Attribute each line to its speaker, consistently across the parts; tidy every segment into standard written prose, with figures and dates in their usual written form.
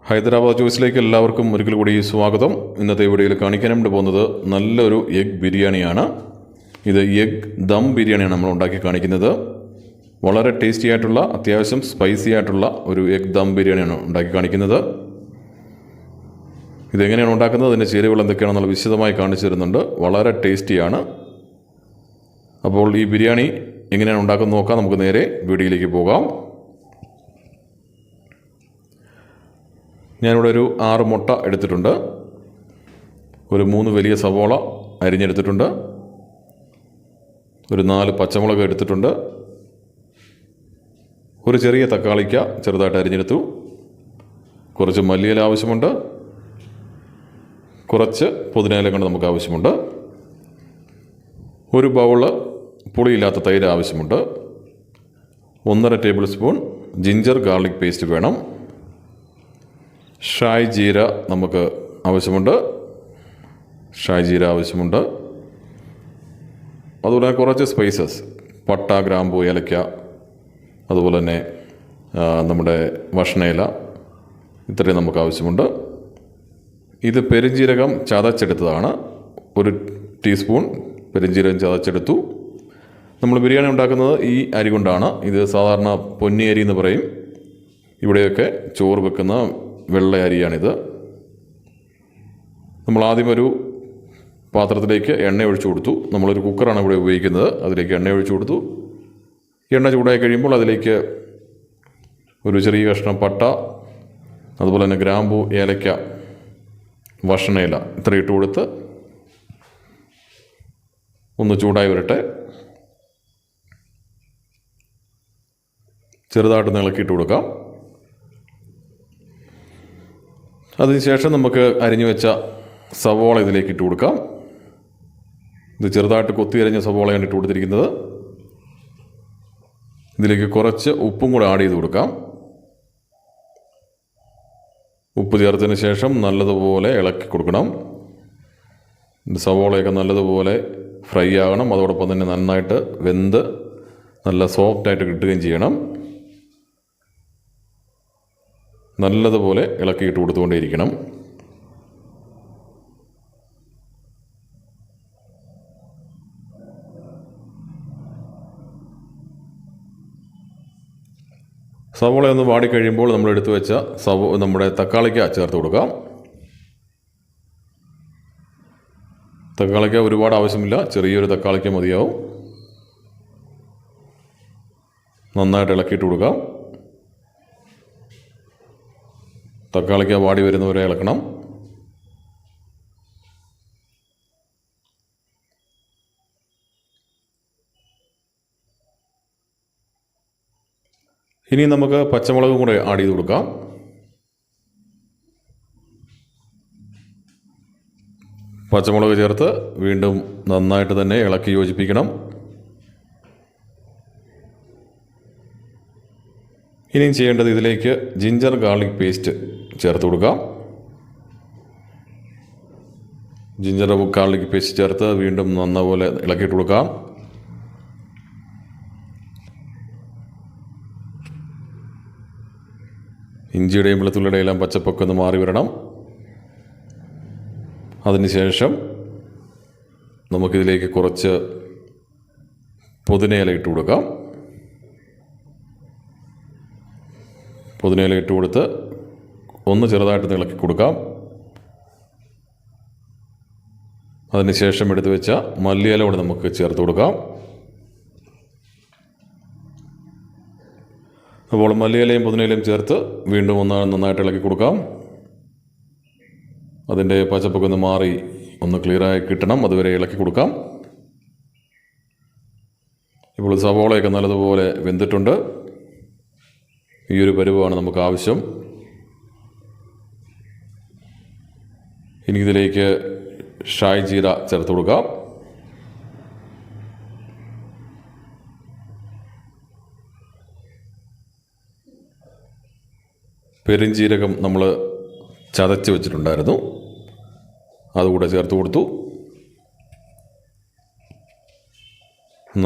Speaker 1: ഹൈദരാബാദ് ചോയ്സിലേക്ക് എല്ലാവർക്കും ഒരിക്കൽ കൂടി സ്വാഗതം. ഇന്നത്തെ വീഡിയോയിൽ കാണിക്കാനായിട്ട് പോകുന്നത് നല്ലൊരു എഗ് ബിരിയാണിയാണ്. ഇത് എഗ് ദം ബിരിയാണിയാണ് നമ്മൾ ഉണ്ടാക്കി കാണിക്കുന്നത്. വളരെ ടേസ്റ്റി ആയിട്ടുള്ള, അത്യാവശ്യം സ്പൈസി ആയിട്ടുള്ള ഒരു എഗ് ദം ബിരിയാണിയാണ് ഉണ്ടാക്കി കാണിക്കുന്നത്. ഇതെങ്ങനെയാണ് ഉണ്ടാക്കുന്നത്, അതിൻ്റെ ചേരുവകൾ എന്തൊക്കെയാണെന്നുള്ള വിശദമായി കാണിച്ചു തരുന്നുണ്ട്. വളരെ ടേസ്റ്റിയാണ്. അപ്പോൾ ഈ ബിരിയാണി എങ്ങനെയാണ് ഉണ്ടാക്കുന്നത് നോക്കാം. നമുക്ക് നേരെ വീഡിയോയിലേക്ക് പോകാം. ഞാനിവിടെ ഒരു 6 മുട്ട എടുത്തിട്ടുണ്ട്. ഒരു 3 വലിയ സവോള അരിഞ്ഞെടുത്തിട്ടുണ്ട്. ഒരു 4 പച്ചമുളക് എടുത്തിട്ടുണ്ട്. ഒരു ചെറിയ തക്കാളിക്ക ചെറുതായിട്ട് അരിഞ്ഞെടുത്തു. കുറച്ച് മല്ലിയില ആവശ്യമുണ്ട്. കുറച്ച് പുതിനയില കൊണ്ട് നമുക്ക് ആവശ്യമുണ്ട്. ഒരു ബൗള് പുളിയില്ലാത്ത തൈര് ആവശ്യമുണ്ട്. 1.5 table spoon ginger garlic paste വേണം. ഷായ് ജീര നമുക്ക് ആവശ്യമുണ്ട്. അതുപോലെ കുറച്ച് സ്പൈസസ്, പട്ട, ഗ്രാമ്പൂ, ഏലക്ക, അതുപോലെ തന്നെ നമ്മുടെ വഷണയില, ഇത്രയും നമുക്ക് ആവശ്യമുണ്ട്. ഇത് പെരുംജീരകം ചതച്ചെടുത്തതാണ്. 1 ടീസ്പൂൺ പെരുംജീരകം ചതച്ചെടുത്തു. നമ്മൾ ബിരിയാണി ഉണ്ടാക്കുന്നത് ഈ അരി കൊണ്ടാണ്. ഇത് സാധാരണ പൊന്നി അരി എന്ന് പറയും. ഇവിടെയൊക്കെ ചോറ് വെക്കുന്ന വെള്ള അരിയാണിത്. നമ്മൾ ആദ്യം ഒരു പാത്രത്തിലേക്ക് എണ്ണ ഒഴിച്ചു കൊടുത്തു. നമ്മളൊരു കുക്കറാണ് ഇവിടെ ഉപയോഗിക്കുന്നത്. അതിലേക്ക് എണ്ണ ഒഴിച്ചു കൊടുത്തു. എണ്ണ ചൂടായി കഴിയുമ്പോൾ അതിലേക്ക് ഒരു ചെറിയ കഷ്ണം പട്ട, അതുപോലെ തന്നെ ഗ്രാമ്പൂ, ഏലക്ക, വഷണയില ഇത്ര ഇട്ട് കൊടുത്ത് ഒന്ന് ചൂടായി വരട്ടെ. ചെറുതായിട്ട് ഇളക്കിയിട്ട് കൊടുക്കാം. അതിനുശേഷം നമുക്ക് അരിഞ്ഞു വെച്ച സവോള ഇതിലേക്ക് ഇട്ട് കൊടുക്കാം. ഇത് ചെറുതായിട്ട് കൊത്തി അരിഞ്ഞ സവോളയാണ് ഇട്ട് കൊടുത്തിരിക്കുന്നത്. ഇതിലേക്ക് കുറച്ച് ഉപ്പും കൂടെ ആഡ് ചെയ്ത് കൊടുക്കാം. ഉപ്പ് ചേർത്തതിന് ശേഷം നല്ലതുപോലെ ഇളക്കി കൊടുക്കണം. സവോളയൊക്കെ നല്ലതുപോലെ ഫ്രൈ ആകണം. അതോടൊപ്പം തന്നെ നന്നായിട്ട് വെന്ത് നല്ല സോഫ്റ്റായിട്ട് കിട്ടുകയും ചെയ്യണം. നല്ലതുപോലെ ഇളക്കിയിട്ട് കൊടുത്തുകൊണ്ടേയിരിക്കണം. സവോള ഒന്ന് വാടിക്കഴിയുമ്പോൾ നമ്മൾ എടുത്തു വെച്ച നമ്മുടെ തക്കാളിക്ക ചേർത്ത് കൊടുക്കാം. തക്കാളിക്ക ഒരുപാട് ആവശ്യമില്ല, ചെറിയൊരു തക്കാളിക്ക മതിയാവും. നന്നായിട്ട് ഇളക്കിയിട്ട് കൊടുക്കാം. തക്കാളിക്ക വാടി വരുന്നവരെ ഇളക്കണം. ഇനി നമുക്ക് പച്ചമുളകും കൂടെ ആഡ് ചെയ്ത് കൊടുക്കാം. പച്ചമുളക് ചേർത്ത് വീണ്ടും നന്നായിട്ട് തന്നെ ഇളക്കി യോജിപ്പിക്കണം. ഇനിയും ചെയ്യേണ്ടത്, ഇതിലേക്ക് ജിഞ്ചർ ഗാർലിക് പേസ്റ്റ് ചേർത്ത് കൊടുക്കാം. ജിഞ്ചർ ഗാർലിക് പേസ്റ്റ് ചേർത്ത് വീണ്ടും നന്നപോലെ ഇളക്കിയിട്ട് കൊടുക്കാം. ഇഞ്ചിയുടെയും വെളുത്തുള്ളിയുടെയും എല്ലാം പച്ചപ്പൊക്കെ ഒന്ന് മാറി വരണം. അതിനുശേഷം നമുക്കിതിലേക്ക് കുറച്ച് പുതിനയില ഇട്ട് കൊടുക്കാം. പുതിനയില ഇട്ട് കൊടുത്ത് ഒന്ന് ചെറുതായിട്ട് ഇളക്കി കൊടുക്കാം. അതിനുശേഷം എടുത്തു വെച്ച മല്ലിയില കൂടെ നമുക്ക് ചേർത്ത് കൊടുക്കാം. അപ്പോൾ മല്ലിയിലയും പുതിനയിലയും ചേർത്ത് വീണ്ടും നന്നായിട്ട് ഇളക്കി കൊടുക്കാം. അതിൻ്റെ പച്ചപ്പൊക്കെ ഒന്ന് മാറി ഒന്ന് ക്ലിയറായി കിട്ടണം. അതുവരെ ഇളക്കി കൊടുക്കാം. ഇപ്പോൾ സവോളയൊക്കെ നല്ലതുപോലെ വെന്തിട്ടുണ്ട്. ഈ ഒരു പരുവമാണ് നമുക്ക് ആവശ്യം. ഇനി ഇതിലേക്ക് ഷായ് ജീര ചേർത്ത് കൊടുക്കാം. പെരുംജീരകം നമ്മൾ ചതച്ച് വെച്ചിട്ടുണ്ടായിരുന്നു, അതുകൂടെ ചേർത്ത് കൊടുത്തു.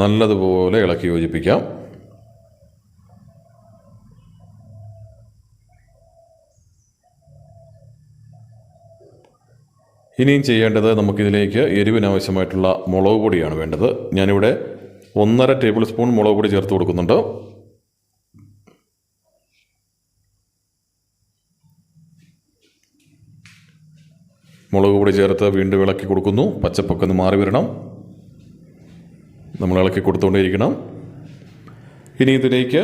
Speaker 1: നല്ലതുപോലെ ഇളക്കി യോജിപ്പിക്കാം. ഇനിയും ചെയ്യേണ്ടത് നമുക്കിതിലേക്ക് എരിവിനാവശ്യമായിട്ടുള്ള മുളക് പൊടിയാണ് വേണ്ടത്. ഞാനിവിടെ 1.5 ടേബിൾ സ്പൂൺ മുളക് പൊടി ചേർത്ത് കൊടുക്കുന്നുണ്ട്. മുളക് പൊടി ചേർത്ത് വീണ്ടും ഇളക്കി കൊടുക്കുന്നു. പച്ചപ്പൊക്കെ ഒന്ന് മാറി വരണം. നമ്മൾ ഇളക്കി കൊടുത്തുകൊണ്ടേയിരിക്കണം. ഇനി ഇതിലേക്ക്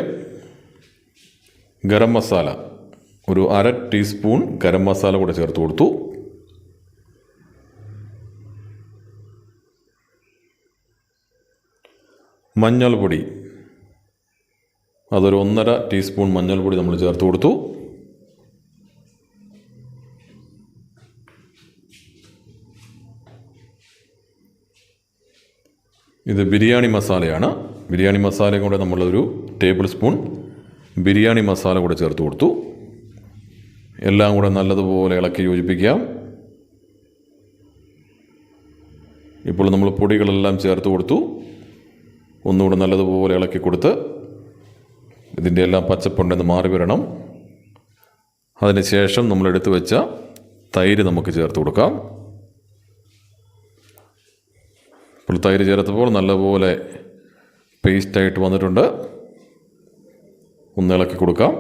Speaker 1: ഗരം മസാല, ഒരു 1/2 ടീസ്പൂൺ ഗരം മസാല കൂടെ ചേർത്ത് കൊടുത്തു. മഞ്ഞൾപ്പൊടി, അതൊരു 1.5 ടീസ്പൂൺ മഞ്ഞൾപ്പൊടി നമ്മൾ ചേർത്ത് കൊടുത്തു. ഇത് ബിരിയാണി മസാലയാണ്. ബിരിയാണി മസാലയും കൂടെ നമ്മളൊരു ടേബിൾ സ്പൂൺ ബിരിയാണി മസാല കൂടെ ചേർത്ത് കൊടുത്തു. എല്ലാം കൂടെ നല്ലതുപോലെ ഇളക്കി യോജിപ്പിക്കാം. ഇപ്പോൾ നമ്മൾ പൊടികളെല്ലാം ചേർത്ത് കൊടുത്തു. ഒന്നുകൂടെ നല്ലതുപോലെ ഇളക്കി കൊടുത്ത് ഇതിൻ്റെ എല്ലാം പച്ചപ്പുണ്ടെന്ന് മാറി വരണം. അതിനുശേഷം നമ്മൾ എടുത്തു വെച്ച തൈര് നമുക്ക് ചേർത്ത് കൊടുക്കാം. ഇപ്പോൾ തൈര് ചേർത്തപ്പോൾ നല്ലപോലെ പേസ്റ്റായിട്ട് വന്നിട്ടുണ്ട്. ഒന്ന് ഇളക്കി കൊടുക്കാം.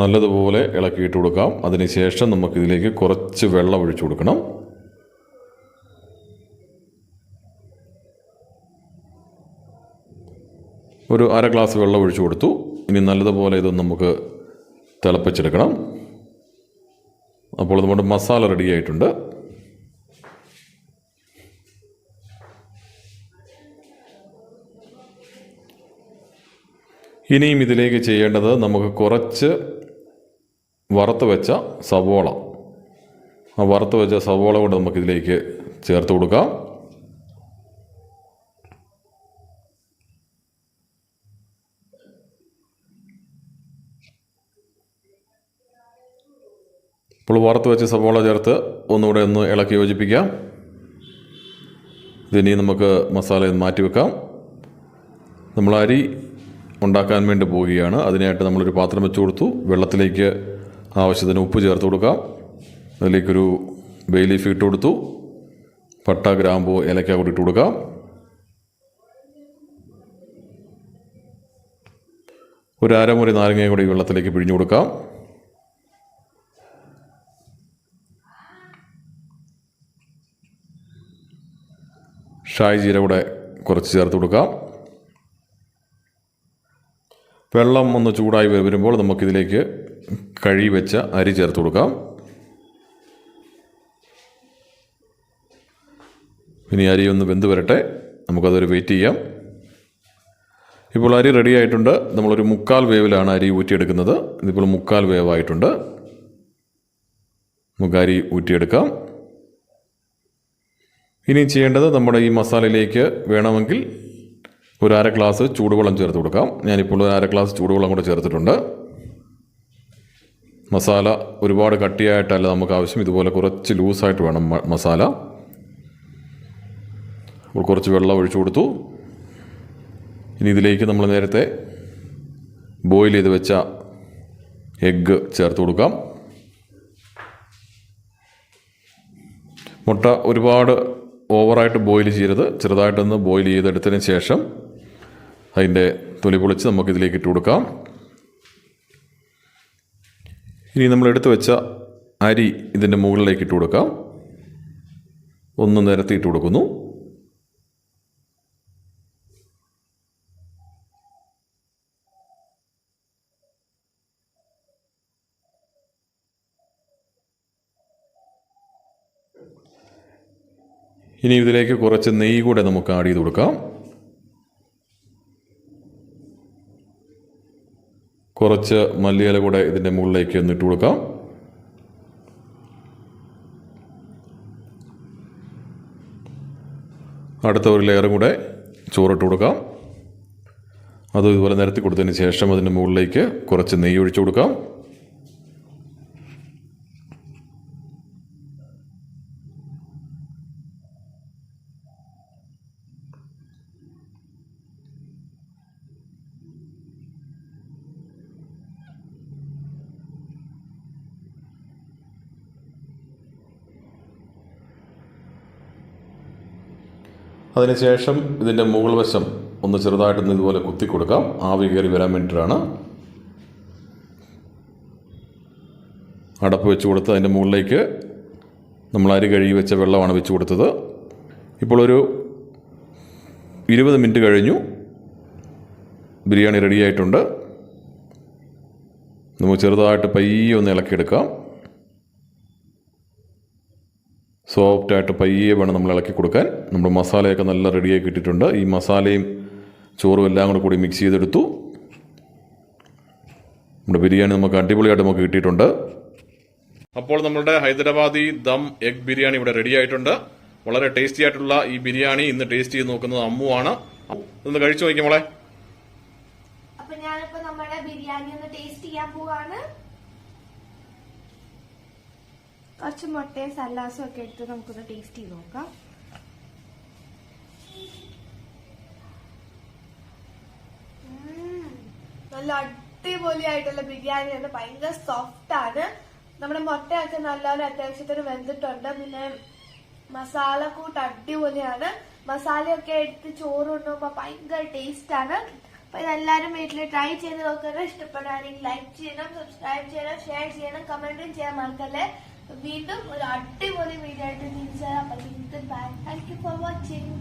Speaker 1: നല്ലതുപോലെ ഇളക്കിയിട്ട് കൊടുക്കാം. അതിനുശേഷം നമുക്കിതിലേക്ക് കുറച്ച് വെള്ളം ഒഴിച്ചു കൊടുക്കണം. ഒരു 1/2 ഗ്ലാസ് വെള്ളം ഒഴിച്ചു കൊടുത്തു. ഇനി നല്ലതുപോലെ ഇതൊന്ന് നമുക്ക് തിളപ്പിച്ചെടുക്കണം. അപ്പോൾ നമ്മുടെ മസാല റെഡി ആയിട്ടുണ്ട്. ഇനിയും ഇതിലേക്ക് ചെയ്യേണ്ടത് നമുക്ക് കുറച്ച് വറുത്ത് വെച്ച സവോള, ആ വറുത്ത് വെച്ച സവോള കൊണ്ട് നമുക്കിതിലേക്ക് ചേർത്ത് കൊടുക്കാം. ഇപ്പോൾ വറുത്ത് വെച്ച സവോള ചേർത്ത് ഒന്നുകൂടെ ഒന്ന് ഇളക്കി യോജിപ്പിക്കാം. ഇതിനി നമുക്ക് മസാല മാറ്റി വെക്കാം. നമ്മൾ അരി ഉണ്ടാക്കാൻ വേണ്ടി പോവുകയാണ്. അതിനായിട്ട് നമ്മളൊരു പാത്രം വെച്ച് കൊടുത്തു. വെള്ളത്തിലേക്ക് ആവശ്യത്തിന് ഉപ്പ് ചേർത്ത് കൊടുക്കാം. അതിലേക്കൊരു ബേ ലീഫ് ഇട്ട് കൊടുത്തു. പട്ട, ഗ്രാമ്പൂ, ഏലക്ക കൂടി ഇട്ട് കൊടുക്കാം. ഒരു അരമുറി നാരങ്ങയും കൂടി വെള്ളത്തിലേക്ക് പിഴിഞ്ഞു കൊടുക്കാം. ഷായി ജീര കൂടെ കുറച്ച് ചേർത്ത് കൊടുക്കാം. വെള്ളം ഒന്ന് ചൂടായി വരുമ്പോൾ നമുക്കിതിലേക്ക് കഴുകി വെച്ച അരി ചേർത്ത് കൊടുക്കാം. ഇനി അരി ഒന്ന് വെന്ത് വരട്ടെ, നമുക്കതൊരു വെയിറ്റ് ചെയ്യാം. ഇപ്പോൾ അരി റെഡി ആയിട്ടുണ്ട്. നമ്മളൊരു 1/4 വേവിലാണ് അരി ഊറ്റിയെടുക്കുന്നത്. ഇതിപ്പോൾ 1/4 വേവായിട്ടുണ്ട്. നമുക്ക് അരി ഊറ്റിയെടുക്കാം. ഇനി ചെയ്യേണ്ടത് നമ്മുടെ ഈ മസാലയിലേക്ക് വേണമെങ്കിൽ ഒരു 1/2 ഗ്ലാസ് ചൂടുവെള്ളം ചേർത്ത് കൊടുക്കാം. ഞാനിപ്പോൾ ഒരു 1/2 ഗ്ലാസ് ചൂടുവെള്ളം കൂടെ ചേർത്തിട്ടുണ്ട്. മസാല ഒരുപാട് കട്ടിയായിട്ടല്ല നമുക്ക് ആവശ്യം, ഇതുപോലെ കുറച്ച് ലൂസായിട്ട് വേണം മസാല. അപ്പോൾ കുറച്ച് വെള്ളം ഒഴിച്ചു കൊടുത്തു. ഇനി ഇതിലേക്ക് നമ്മൾ നേരത്തെ ബോയിൽ ചെയ്ത് വെച്ച എഗ്ഗ് ചേർത്ത് കൊടുക്കാം. മുട്ട ഒരുപാട് ഓവറായിട്ട് ബോയിൽ ചെയ്യരുത്, ചെറുതായിട്ടൊന്ന് ബോയിൽ ചെയ്തെടുത്തതിന് ശേഷം അതിൻ്റെ തൊലി പൊളിച്ച് നമുക്കിതിലേക്ക് ഇട്ട് കൊടുക്കാം. ഇനി നമ്മൾ എടുത്തു വെച്ച അരി ഇതിൻ്റെ മുകളിലേക്ക് ഇട്ട് കൊടുക്കാം. ഒന്ന് നിരത്തി ഇട്ട് കൊടുക്കുന്നു. ഇനി ഇതിലേക്ക് കുറച്ച് നെയ്യ് കൂടെ നമുക്ക് ആഡ് ചെയ്ത് കൊടുക്കാം. കുറച്ച് മല്ലിയില കൂടെ ഇതിൻ്റെ മുകളിലേക്ക് ഒന്ന് ഇട്ട് കൊടുക്കാം. അടുത്ത ഒരു ലെയറും കൂടെ ചോറിട്ട് കൊടുക്കാം. അതും ഇതുപോലെ നിരത്തി കൊടുത്തതിന് ശേഷം അതിൻ്റെ മുകളിലേക്ക് കുറച്ച് നെയ്യ് ഒഴിച്ചു കൊടുക്കാം. അതിനുശേഷം ഇതിൻ്റെ മുകൾ വശം ഒന്ന് ചെറുതായിട്ടൊന്ന് ഇതുപോലെ കുത്തി കൊടുക്കാം. ആവി കയറി വരാൻ വേണ്ടിയിട്ടാണ്. അടപ്പ് വെച്ച് കൊടുത്ത് അതിൻ്റെ മുകളിലേക്ക് നമ്മൾ അരി കഴുകി വെച്ച വെള്ളമാണ് വെച്ച് കൊടുത്തത്. ഇപ്പോൾ ഒരു 20 മിനിറ്റ് കഴിഞ്ഞു. ബിരിയാണി റെഡിയായിട്ടുണ്ട്. നമുക്ക് ചെറുതായിട്ട് പയ്യെ ഒന്ന് ഇളക്കിയെടുക്കാം. സോഫ്റ്റായിട്ട് പയ്യെ വേണം നമ്മൾ ഇളക്കി കൊടുക്കാൻ. നമ്മുടെ മസാലയൊക്കെ നല്ല റെഡിയാക്കി ഇട്ടിട്ടുണ്ട്. ഈ മസാലയും ചോറും എല്ലാം കൂടി മിക്സ് ചെയ്തെടുത്തു. നമ്മുടെ ബിരിയാണി നമുക്ക് അടിപൊളിയായിട്ട് നമുക്ക് കിട്ടിയിട്ടുണ്ട്. അപ്പോൾ നമ്മുടെ ഹൈദരാബാദി ദം എഗ് ബിരിയാണി ഇവിടെ റെഡി ആയിട്ടുണ്ട്. വളരെ ടേസ്റ്റി ആയിട്ടുള്ള ഈ ബിരിയാണി ഇന്ന് ടേസ്റ്റ് ചെയ്ത് നോക്കുന്നത് അമ്മുവാണ്. ഒന്ന് കഴിച്ചു നോക്കിയാൽ മോളെ.
Speaker 2: അപ്പൊ ഞാനിപ്പോ നമ്മുടെ ബിരിയാണി ഒന്ന് ടേസ്റ്റ് ചെയ്യാൻ പോവാണ്. കുറച്ച് മുട്ടയും സല്ലാസും ഒക്കെ എടുത്ത് നമുക്കൊന്ന് ടേസ്റ്റ് ചെയ്ത് നോക്കാം. നല്ല അടിപൊളിയായിട്ടുള്ള ബിരിയാണിയാണ്. ഭയങ്കര സോഫ്റ്റ് ആണ്. നമ്മുടെ മുട്ടയൊക്കെ നല്ലപോലെ അത്യാവശ്യത്തിന് വെന്തിട്ടുണ്ട്. പിന്നെ മസാല കൂട്ട് അടിപൊളിയാണ്. മസാലയൊക്കെ എടുത്ത് ചോറ് കൊണ്ടുപോകുമ്പോ ഭയങ്കര ടേസ്റ്റ് ആണ്. അപ്പൊ ഇതെല്ലാരും വീട്ടിൽ ട്രൈ ചെയ്ത് നോക്കുക. ഇഷ്ടപ്പെടുകയാണെങ്കിൽ ലൈക്ക് ചെയ്യണം, സബ്സ്ക്രൈബ് ചെയ്യണം, ഷെയർ ചെയ്യണം, കമന്റും ചെയ്യാൻ മറക്കല്ലേ. വീണ്ടും ഒരു അടിപൊളി വീഡിയോ ആയിട്ട് തിരിച്ചു തരാം. അപ്പൊ bye. Thank you for watching.